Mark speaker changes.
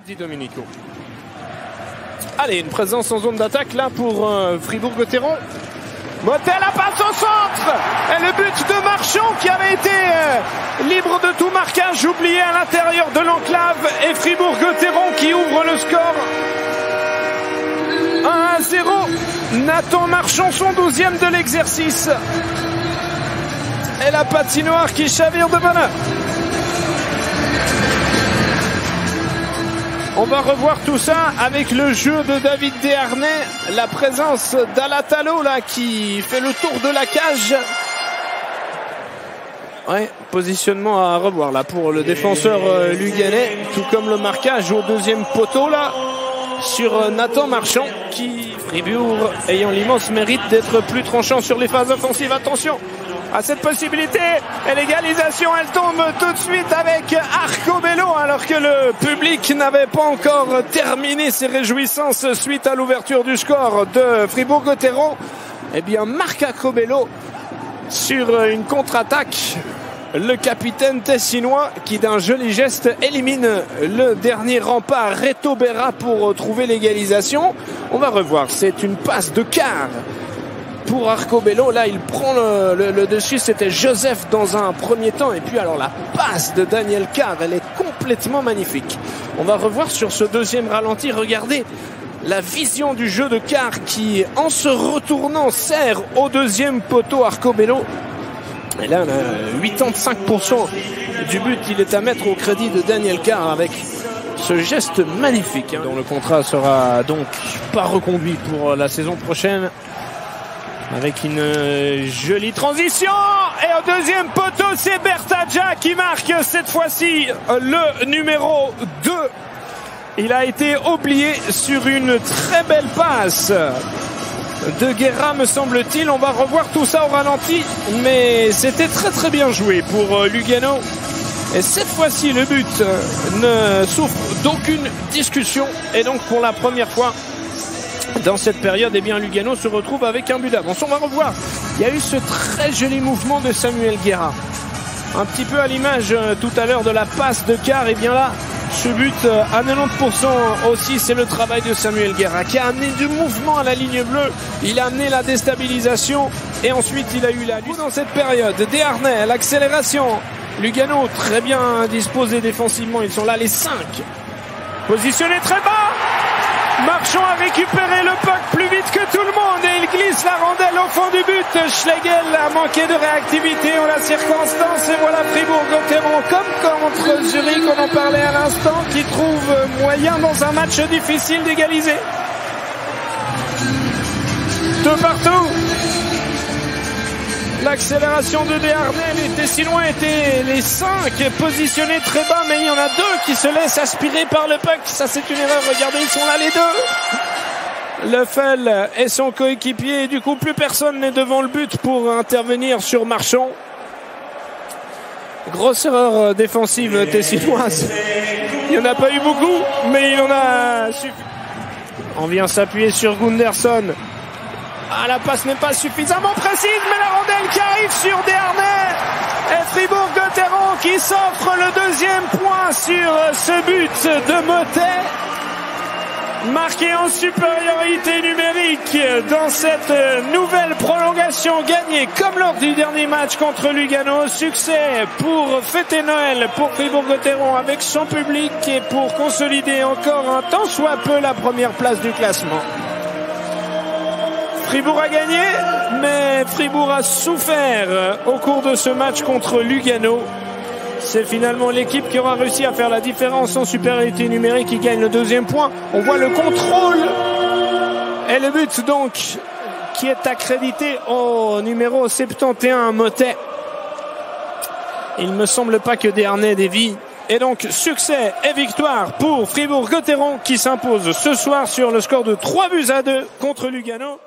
Speaker 1: Dit Domenico. Allez, une présence en zone d'attaque là pour Fribourg-Gotteron. Motet, la passe au centre et le but de Marchand qui avait été libre de tout marquage, oublié à l'intérieur de l'enclave, et Fribourg-Gotteron qui ouvre le score 1-0. Nathan Marchand, son 12e de l'exercice, et la patinoire qui chavire de bonheur. On va revoir tout ça avec le jeu de David Desharnais, la présence d'Alatalo là qui fait le tour de la cage. Ouais, positionnement à revoir là pour le défenseur luganais, tout comme le marquage au deuxième poteau là sur Nathan Marchand, qui, Fribourg ayant l'immense mérite d'être plus tranchant sur les phases offensives. Attention à cette possibilité, et l'égalisation elle tombe tout de suite avec Arcobello, alors que le public n'avait pas encore terminé ses réjouissances suite à l'ouverture du score de Fribourg-Gotteron. Eh bien, Marc Arcobello sur une contre-attaque, le capitaine tessinois qui d'un joli geste élimine le dernier rempart Reto Berra pour trouver l'égalisation. On va revoir, c'est une passe de quart pour Arcobello. Là il prend le dessus, c'était Joseph dans un premier temps, et puis alors la passe de Daniel Carr, elle est complètement magnifique. On va revoir sur ce deuxième ralenti, regardez la vision du jeu de Carr qui, en se retournant, sert au deuxième poteau Arcobello. Et là, 85% du but, il est à mettre au crédit de Daniel Carr avec ce geste magnifique, dont le contrat sera donc pas reconduit pour la saison prochaine. Avec une jolie transition, et au deuxième poteau, c'est Bertaggia qui marque cette fois-ci le numéro 2. Il a été oublié sur une très belle passe de Guerra, me semble-t-il. On va revoir tout ça au ralenti, mais c'était très très bien joué pour Lugano. Et cette fois-ci, le but ne souffre d'aucune discussion, et donc pour la première fois dans cette période, eh bien, Lugano se retrouve avec un but d'avance. On va revoir. Il y a eu ce très joli mouvement de Samuel Guerra. Un petit peu à l'image tout à l'heure de la passe de Carr. Et bien là, ce but à 90% aussi, c'est le travail de Samuel Guerra qui a amené du mouvement à la ligne bleue. Il a amené la déstabilisation et ensuite il a eu la lutte dans cette période. Desharnais, l'accélération. Lugano très bien disposé défensivement. Ils sont là les 5. Positionnés très bas. Marchand a récupéré le puck plus vite que tout le monde et il glisse la rondelle au fond du but. Schlegel a manqué de réactivité en la circonstance, et voilà Fribourg-Gotteron comme contre Zurich, on en parlait à l'instant, qui trouve moyen dans un match difficile d'égaliser. De partout. L'accélération de Desharnais, les Tessinois étaient les 5 positionnés très bas, mais il y en a 2 qui se laissent aspirer par le puck. Ça, c'est une erreur. Regardez, ils sont là les 2. Leffel et son coéquipier. Du coup, plus personne n'est devant le but pour intervenir sur Marchand. Grosse erreur défensive tessinoise. Il n'y en a pas eu beaucoup, mais il en a suffi. On vient s'appuyer sur Gunderson. Ah, la passe n'est pas suffisamment précise, mais la rondelle qui arrive sur Desharnais. Et Fribourg-Gotteron qui s'offre le deuxième point sur ce but de Motet. Marqué en supériorité numérique dans cette nouvelle prolongation, gagnée comme lors du dernier match contre Lugano. Succès pour fêter Noël pour Fribourg-Gotteron avec son public et pour consolider encore un tant soit peu la première place du classement. Fribourg a gagné, mais Fribourg a souffert au cours de ce match contre Lugano. C'est finalement l'équipe qui aura réussi à faire la différence en supériorité numérique qui gagne le deuxième point. On voit le contrôle et le but donc qui est accrédité au numéro 71 Motet. Il me semble pas que Desharnais dévie. Et donc succès et victoire pour Fribourg-Gotteron qui s'impose ce soir sur le score de 3-2 contre Lugano.